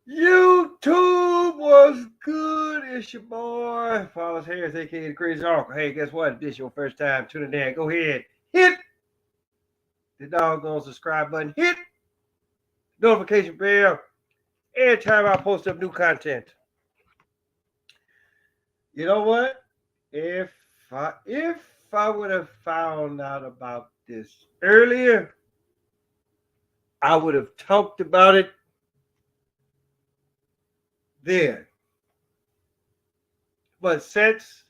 YouTube was good. It's your boy, Follows Harris, aka the Crazy Uncle. Hey, guess what? If this is your first time tuning in, go ahead, hit the doggone subscribe button, hit the notification bell every time I post up new content. You know what? If if I would have found out about this earlier, I would have talked about it then. But since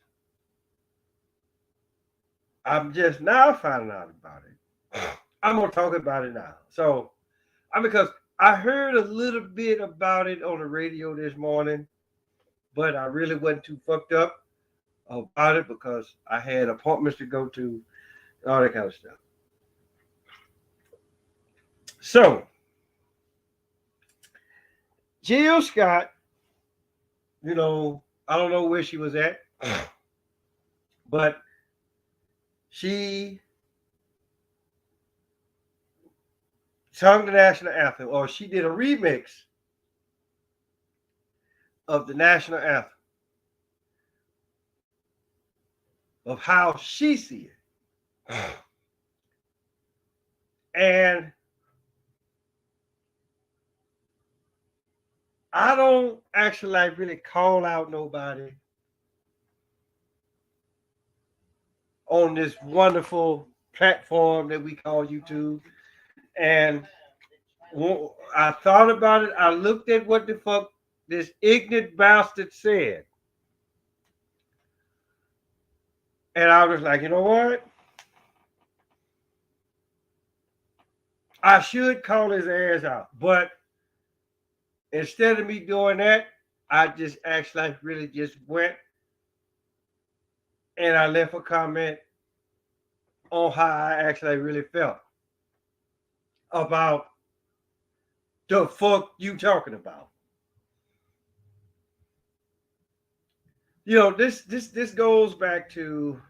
I'm just now finding out about it, I'm gonna talk about it now. So, because I heard a little bit about it on the radio this morning, but I really wasn't too fucked up about it because I had appointments to go to, all that kind of stuff. So, Jill Scott, I don't know where she was at, but she sung the national anthem, or she did a remix of the national anthem of how she see it. And I don't actually like really call out nobody on this wonderful platform that we call YouTube. And I thought about it. I looked at what the fuck this ignorant bastard said. And I was like, you know what? I should call his ass out. But instead of me doing that, I just actually really just went and I left a comment on how I actually really felt about the fuck you talking about. This goes back to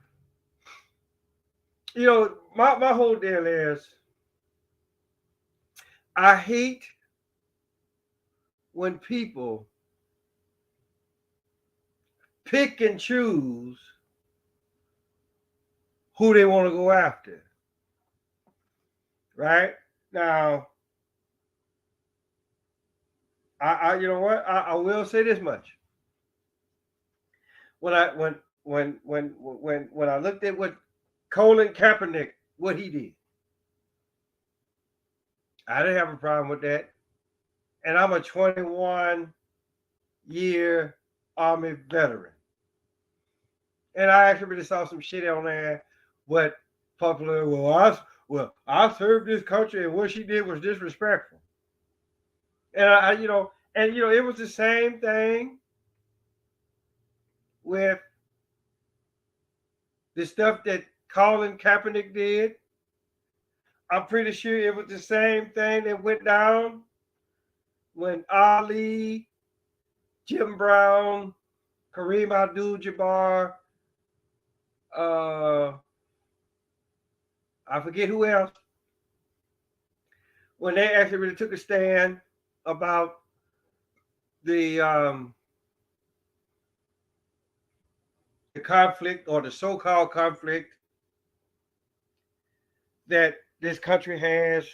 my whole deal is I hate when people pick and choose who they want to go after. Right? Now, I you know what? I will say this much. When I when I looked at what Colin Kaepernick, what he did, I didn't have a problem with that. And I'm a 21-year Army veteran. And I actually really saw some shit on there. What popular? I served this country, and what she did was disrespectful. And it was the same thing with the stuff that Colin Kaepernick did. I'm pretty sure it was the same thing that went down when Ali, Jim Brown, Kareem Abdul-Jabbar, uh, I forget who else, when they actually really took a stand about the the conflict, or the so-called conflict that this country has,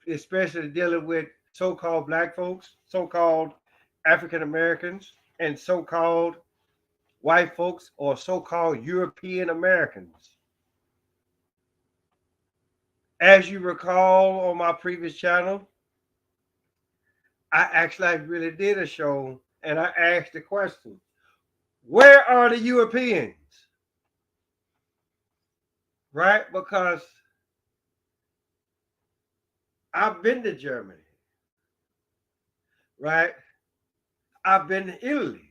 especially dealing with so-called black folks, so-called African Americans, and so-called white folks, or so-called European Americans. As you recall on my previous channel, I actually really did a show and I asked the question, where are the Europeans? Right? Because I've been to Germany, right? I've been to Italy.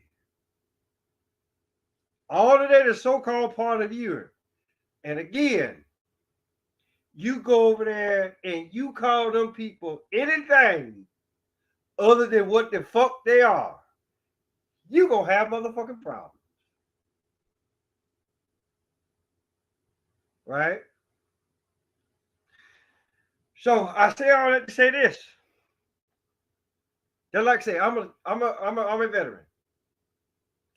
All of that is so-called part of Europe. And again, you go over there and you call them people anything other than what the fuck they are, you gonna have motherfucking problems. Right? So I say all that to say this. Just like I say, I'm a veteran.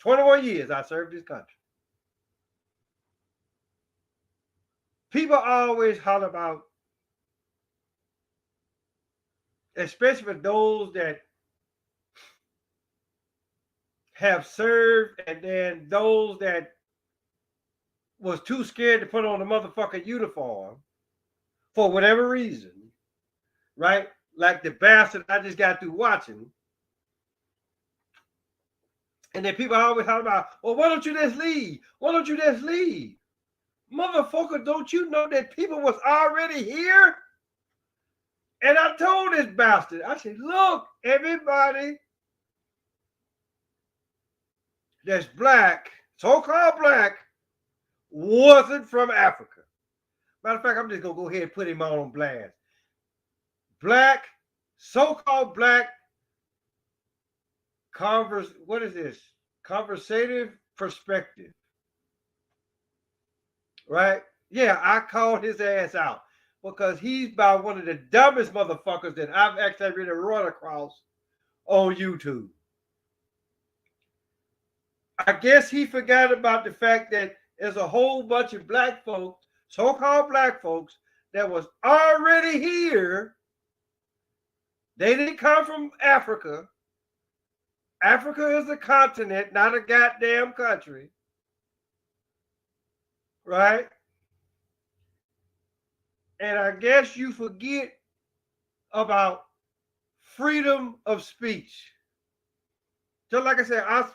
21 years I served this country. People always holler about, especially for those that have served and then those that was too scared to put on a motherfucking uniform for whatever reason, right? Like the bastard I just got through watching. And then people always talk about, well, why don't you just leave? Why don't you just leave? Motherfucker, don't you know that people was already here? And I told this bastard, I said, look, everybody that's black, so-called black, wasn't from Africa. Matter of fact, I'm just going to go ahead and put him on blast. Black, so-called black, what is this? Conversative perspective. Right? Yeah, I called his ass out because he's about one of the dumbest motherfuckers that I've actually really run across on YouTube. I guess he forgot about the fact that there's a whole bunch of black folks, so-called black folks, that was already here. They didn't come from Africa. Africa is a continent, not a goddamn country. Right? And I guess you forget about freedom of speech. Just like I said, I'm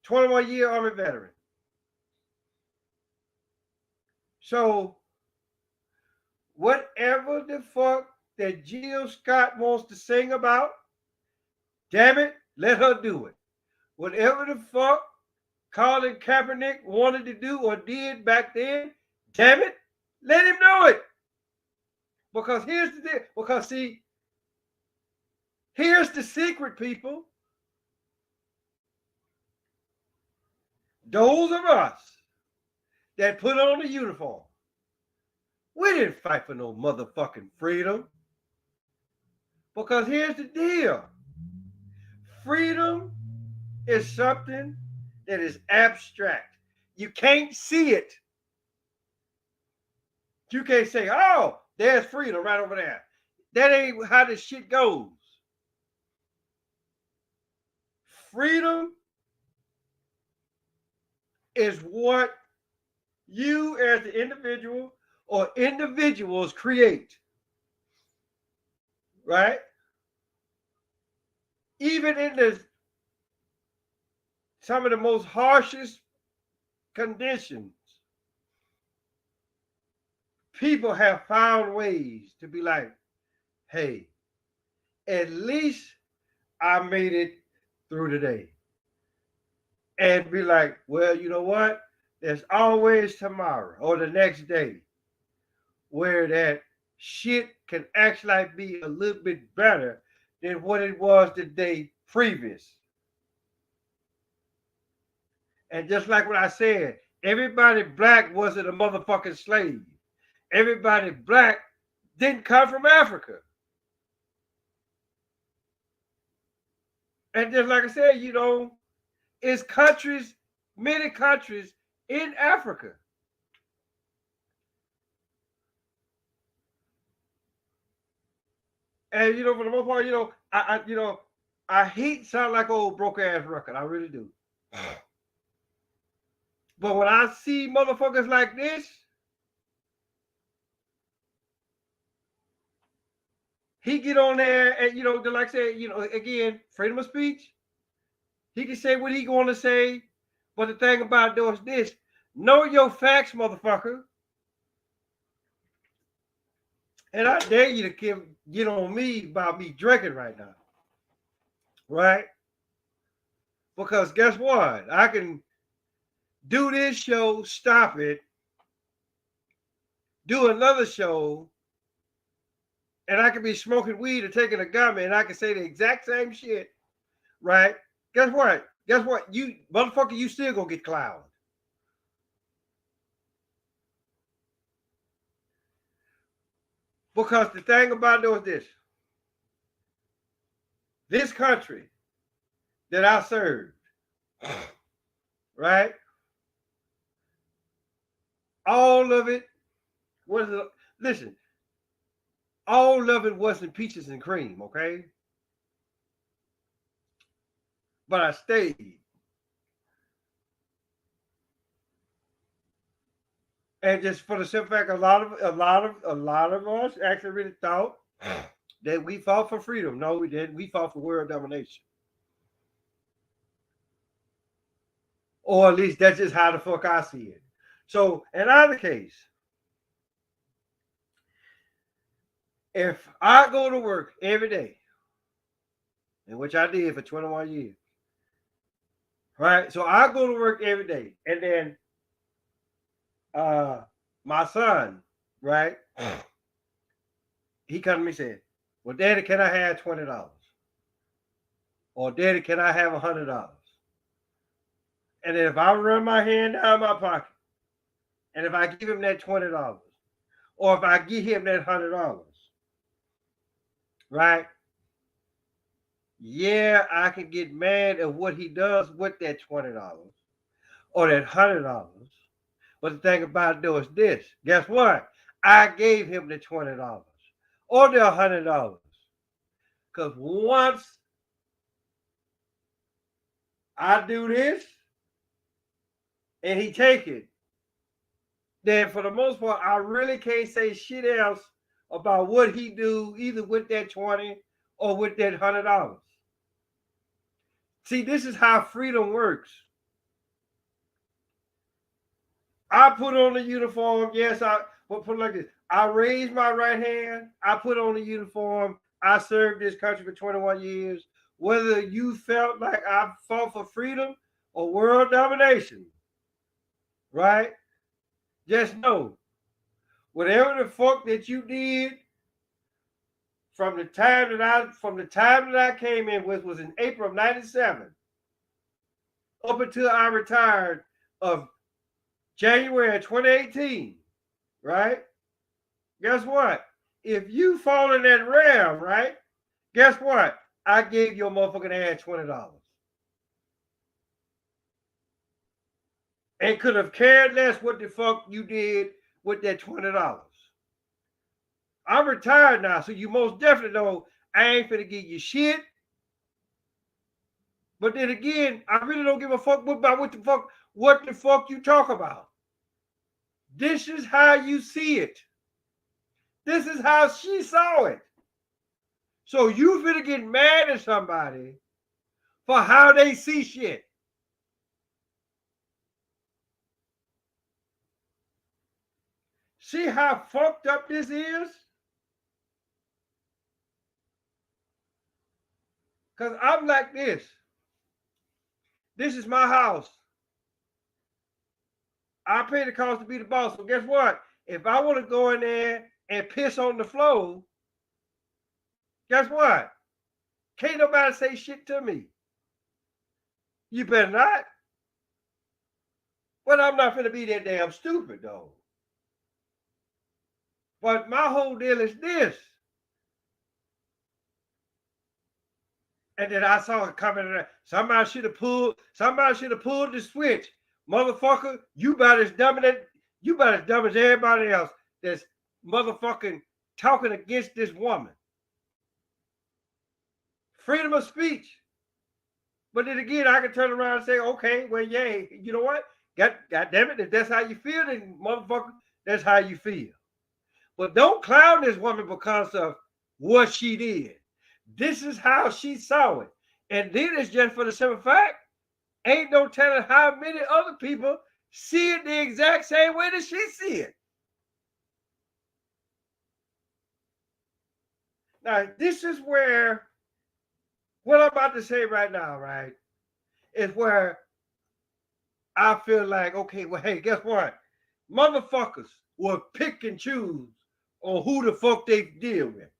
21-year Army veteran. So whatever the fuck that Jill Scott wants to sing about, damn it, let her do it. Whatever the fuck Colin Kaepernick wanted to do or did back then, damn it, let him do it. Because here's the thing. Because see, here's the secret, people. Those of us that put on the uniform, we didn't fight for no motherfucking freedom. Because here's the deal. Freedom is something that is abstract. You can't see it. You can't say, oh, there's freedom right over there. That ain't how this shit goes. Freedom is what you as the individual or individuals create. Right? Even in some of the most harshest conditions, people have found ways to be like, hey, at least I made it through the day. And be like, well, you know what? There's always tomorrow or the next day where that shit can actually be a little bit better than what it was the day previous. And just like what I said, everybody black wasn't a motherfucking slave. Everybody black didn't come from Africa. And just like I said, you know, it's countries, many countries in Africa. And you know, for the most part, you know, I hate sound like old broke ass record. I really do. But when I see motherfuckers like this, he get on there and you know, like I said, you know, again, freedom of speech. He can say what he going to say, but the thing about it is this: know your facts, motherfucker. And I dare you to get on me about me drinking right now, right? Because guess what? I can do this show, stop it, do another show, and I can be smoking weed or taking a gummy, and I can say the exact same shit, right? Guess what? Guess what? You motherfucker, you still gonna get clowned. Because the thing about it is this. this country that I served, right? All of it was, listen, all of it wasn't peaches and cream, okay? But I stayed. And just for the simple fact, a lot of us actually really thought that we fought for freedom. No, we didn't. We fought for world domination. Or at least that's just how the fuck I see it. So in either case, if I go to work every day, in which I did for 21 years, right? So I go to work every day, and then my son, right? He come to me and said, "Well, Daddy, can I have $20? Or Daddy, can I have $100?" And then if I run my hand down my pocket, and if I give him that $20, or if I give him that $100, right? Yeah, I can get mad at what he does with that $20 or that $100. But the thing about it though is this: guess what? I gave him the $20 or the $100 because once I do this and he take it, then for the most part, I really can't say shit else about what he do either with that 20 or with that $100. See, this is how freedom works. I put on the uniform. Yes, I put it like this. I raised my right hand. I put on the uniform. I served this country for 21 years. Whether you felt like I fought for freedom or world domination, right? Just know, whatever the fuck that you did from the time that I came in, which was in April of '97, up until I retired of January 2018, right? Guess what? If you fall in that realm, right? Guess what? I gave your motherfucking ass $20 and could have cared less what the fuck you did with that $20. I'm retired now, so you most definitely know I ain't finna give you shit. But then again, I really don't give a fuck about what the fuck you talk about. This is how you see it. This is how she saw it. So you finna get mad at somebody for how they see shit. See how fucked up this is? Because I'm like this. This is my house. I pay the cost to be the boss. So guess what? If I want to go in there and piss on the floor, guess what? Can't nobody say shit to me. You better not. But I'm not finna be that damn stupid though. But my whole deal is this. And then I saw it coming. Somebody should have pulled the switch. Motherfucker, you about as dumb as everybody else that's motherfucking talking against this woman. Freedom of speech. But then again, I can turn around and say, okay, well, yeah, you know what? God damn it, if that's how you feel, then motherfucker, that's how you feel. But don't clown this woman because of what she did. This is how she saw it. And then it's just for the simple fact, ain't no telling how many other people see it the exact same way that she see it. Now, this is where what I'm about to say right now, right, is where I feel like, okay, well, hey, guess what? Motherfuckers will pick and choose on who the fuck they deal with.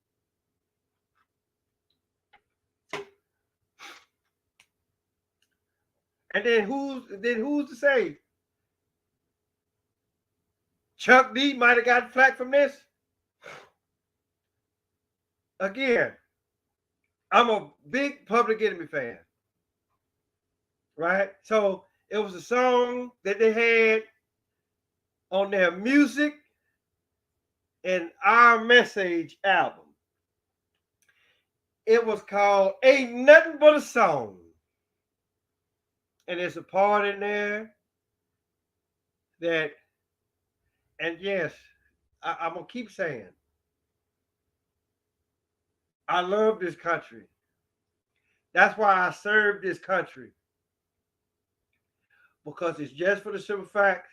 And then who's to say Chuck D might have gotten flack from this? Again, I'm a big Public Enemy fan, right? So it was a song that they had on their Music and Our Message album. It was called Ain't Nothing But a Song. And there's a part in there that, and yes, I'm going to keep saying, I love this country. That's why I serve this country. Because it's just for the simple fact,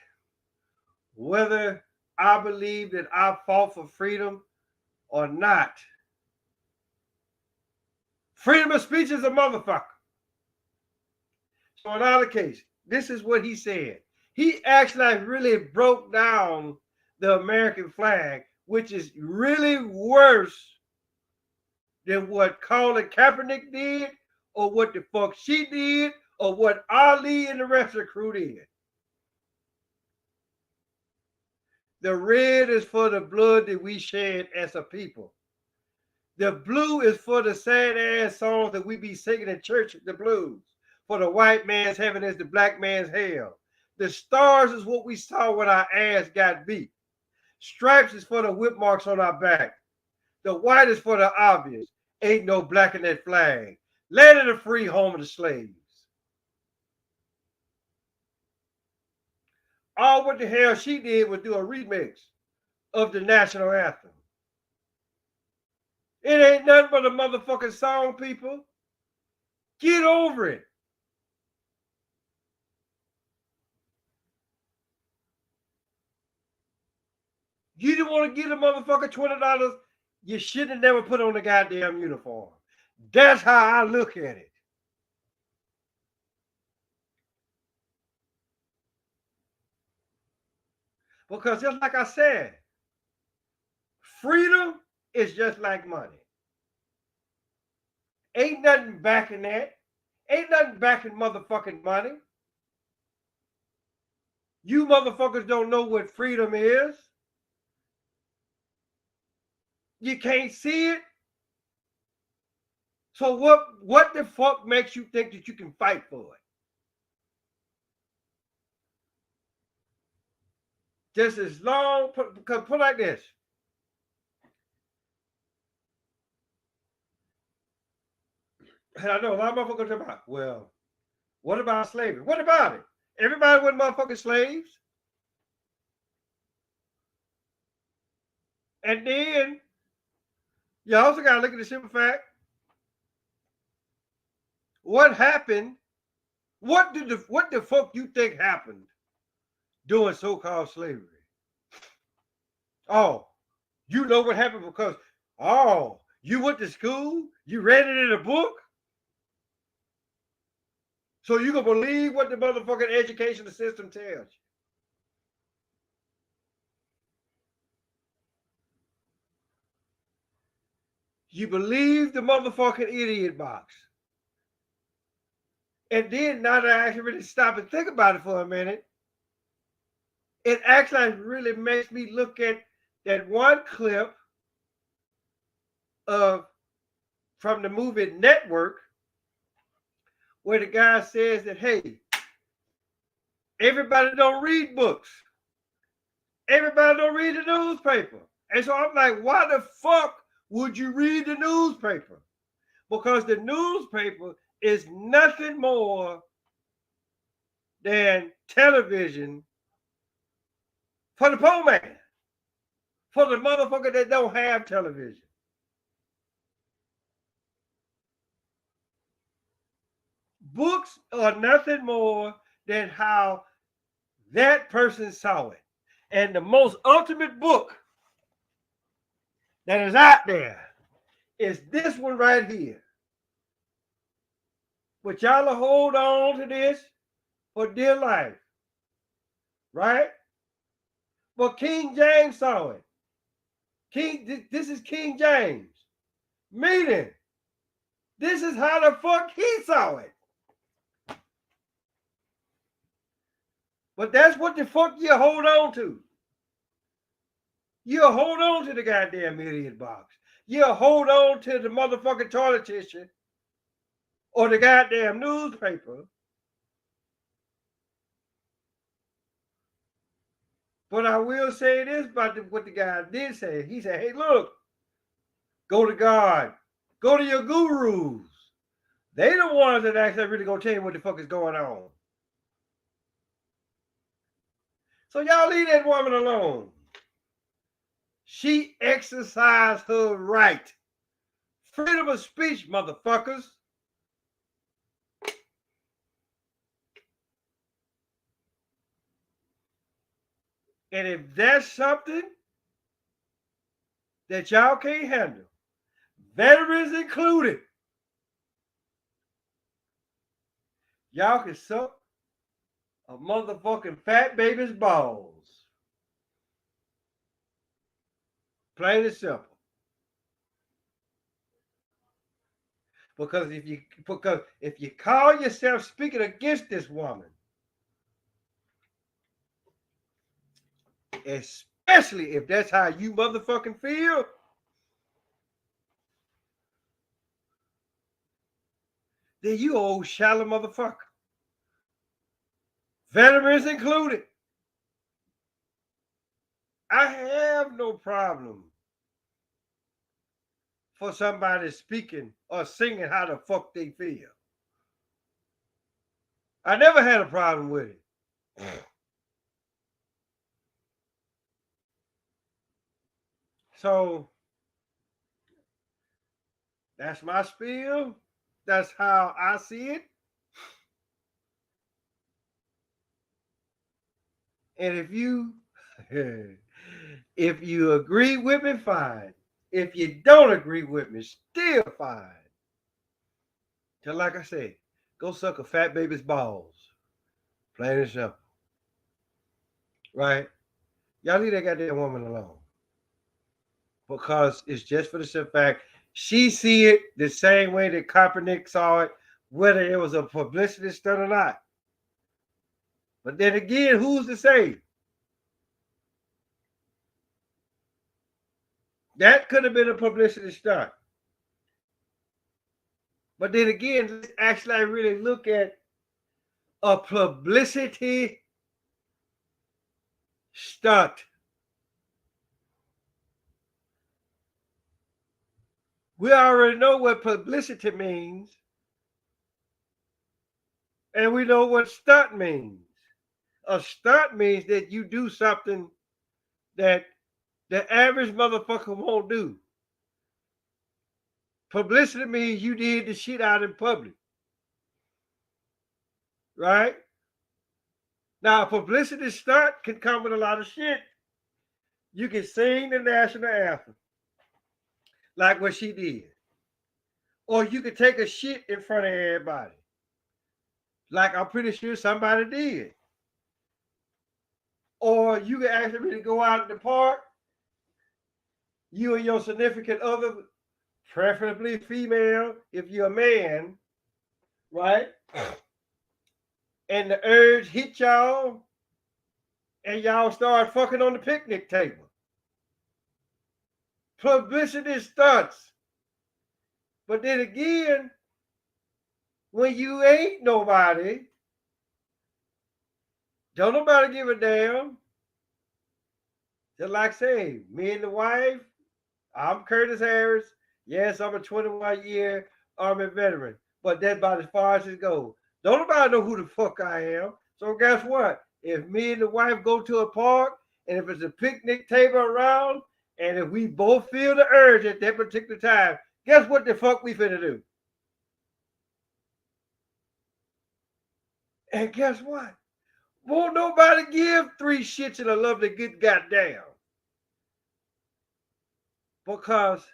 whether I believe that I fought for freedom or not, freedom of speech is a motherfucker. So in our case, this is what he said. He actually really broke down the American flag, which is really worse than what Colin Kaepernick did, or what the fuck she did, or what Ali and the rest of the crew did. The red is for the blood that we shed as a people. The blue is for the sad ass songs that we be singing in church, the blues. For the white man's heaven is the black man's hell. The stars is what we saw when our ass got beat. Stripes is for the whip marks on our back. The white is for the obvious. Ain't no black in that flag. Land of the free, home of the slaves. All what the hell she did was do a remix of the national anthem. It ain't nothing but a motherfucking song, people. Get over it. You didn't want to get a motherfucker $20. You should have never put on the goddamn uniform. That's how I look at it. Because just like I said, freedom is just like money. Ain't nothing backing that. Ain't nothing backing motherfucking money. You motherfuckers don't know what freedom is. You can't see it. So what the fuck makes you think that you can fight for it? Just as long, because put like this. And I know a lot of motherfuckers talk about, well, what about slavery? What about it? Everybody wasn't motherfucking slaves. And then you also got to look at the simple fact. What happened? What the fuck you think happened during so-called slavery? Oh, you know what happened because, oh, you went to school? You read it in a book? So you can believe what the motherfucking educational system tells you. You believe the motherfucking idiot box. And then now that I actually really stop and think about it for a minute, it actually really makes me look at that one clip of from the movie Network where the guy says that, hey, everybody don't read books. Everybody don't read the newspaper. And so I'm like, why the fuck would you read the newspaper? Because the newspaper is nothing more than television for the poor man, for the motherfucker that don't have television. Books are nothing more than how that person saw it. And the most ultimate book that is out there is this one right here. But y'all will hold on to this for dear life. Right? But King James saw it. This is King James. Meaning, this is how the fuck he saw it. But that's what the fuck you hold on to. You hold on to the goddamn idiot box. you'll hold on to the motherfucking toilet tissue or the goddamn newspaper. But I will say this about what the guy did say. He said, hey, look, go to God. Go to your gurus. They the ones that actually really gonna tell you what the fuck is going on. So y'all leave that woman alone. She exercised her right. Freedom of speech, motherfuckers. And if that's something that y'all can't handle, veterans included, y'all can suck a motherfucking fat baby's balls. Plain and simple. Because if you call yourself speaking against this woman, especially if that's how you motherfucking feel, then you old shallow motherfucker. Veterans included. I have no problem for somebody speaking or singing how the fuck they feel. I never had a problem with it. So that's my spiel. That's how I see it. And if you agree with me, fine. If you don't agree with me, still fine. Just like I said, go suck a fat baby's balls. Plain and simple. Right? Y'all leave that goddamn woman alone. Because it's just for the simple fact she see it the same way that Kaepernick saw it, whether it was a publicity stunt or not. But then again, who's to say? That could have been a publicity stunt. But then again, let's actually really look at a publicity stunt. We already know what publicity means, and we know what stunt means. A stunt means that you do something that the average motherfucker won't do. Publicity means you did the shit out in public. Right? Now, a publicity stunt can come with a lot of shit. You can sing the national anthem, like what she did. Or you could take a shit in front of everybody, like I'm pretty sure somebody did. Or you could actually really go out in the park, you and your significant other, preferably female, if you're a man, right? And the urge hit y'all, and y'all start fucking on the picnic table. Publicity stunts. But then again, when you ain't nobody, don't nobody give a damn. Just like say, me and the wife, I'm Curtis Harris. Yes, I'm a 21-year Army veteran, but that's about as far as it goes. Don't nobody know who the fuck I am. So guess what? If me and the wife go to a park, and if it's a picnic table around, and if we both feel the urge at that particular time, guess what the fuck we finna do? And guess what? Won't nobody give three shits and a lovely good goddamn. Because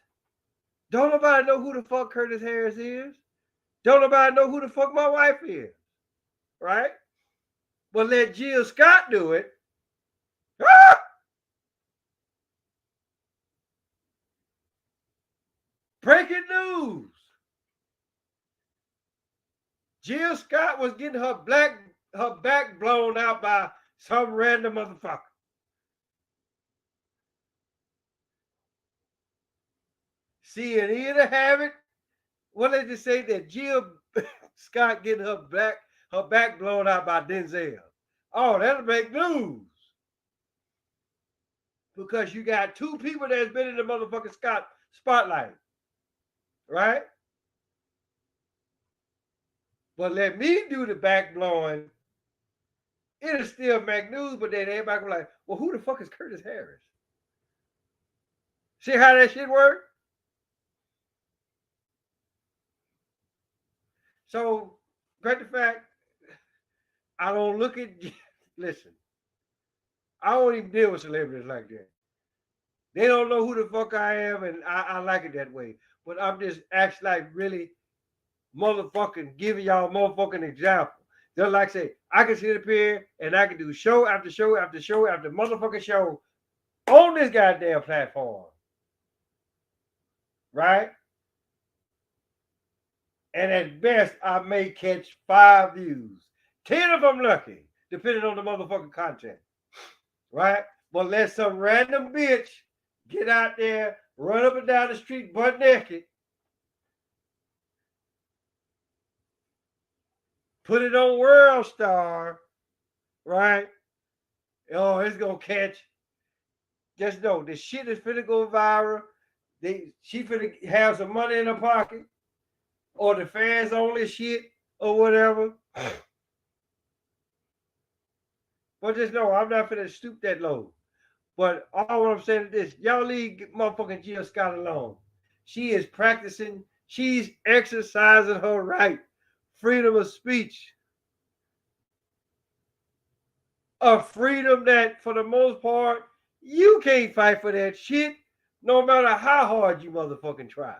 don't nobody know who the fuck Curtis Harris is. Don't nobody know who the fuck my wife is. Right? But let Jill Scott do it. Ah! Breaking news. Jill Scott was getting her back blown out by some random motherfucker. CNN to have it. What did they say that Jill Scott getting her back blown out by Denzel? Oh, that'll make news. Because you got two people that's been in the motherfucking Scott spotlight. Right? But let me do the back blowing. It'll still make news, but then everybody will be like, well, who the fuck is Curtis Harris? See how that shit work? So, great the fact, I don't look at, listen, I don't even deal with celebrities like that. They don't know who the fuck I am, and I like it that way. But I'm just actually like really motherfucking giving y'all motherfucking example. Just like say, I can sit up here and I can do show after show after show after motherfucking show on this goddamn platform. Right? And at best, I may catch 5 views. 10 if I'm lucky, depending on the motherfucking content. Right? But let some random bitch get out there, run up and down the street butt naked, put it on World Star, right? Oh, it's gonna catch. Just know this shit is finna go viral. She finna have some money in her pocket, or the fans only shit, or whatever. But just know I'm not finna stoop that low. But all what I'm saying is this: y'all leave motherfucking Jill Scott alone. She is practicing. She's exercising her right, freedom of speech, a freedom that, for the most part, you can't fight for that shit, no matter how hard you motherfucking try.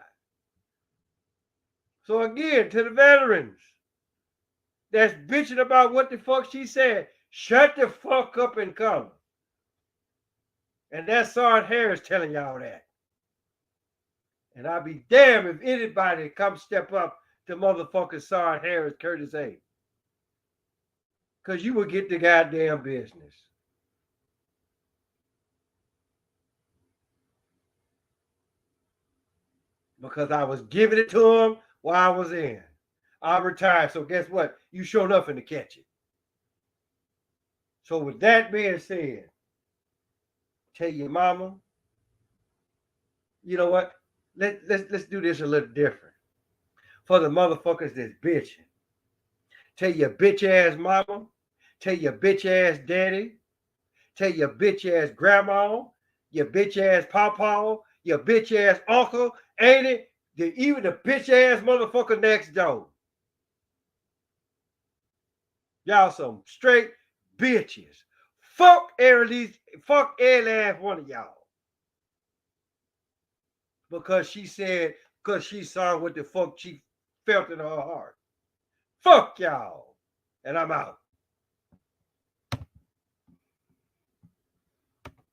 So again, to the veterans that's bitching about what the fuck she said, shut the fuck up and come. And that's Sergeant Harris telling y'all that. And I'll be damned if anybody come step up to motherfucking Sergeant Harris Curtis A. Because you will get the goddamn business. Because I was giving it to him while I was in. I retired, so guess what? You showed nothing to catch it. So with that being said, tell your mama, you know what? Let's do this a little different. For the motherfuckers that's bitching. Tell your bitch ass mama, tell your bitch ass daddy, tell your bitch ass grandma, your bitch ass pawpaw, your bitch ass uncle, ain't it? Even the bitch ass motherfucker next door. Y'all some straight bitches. Fuck every last one of y'all. Because she saw what the fuck she felt in her heart. Fuck y'all. And I'm out.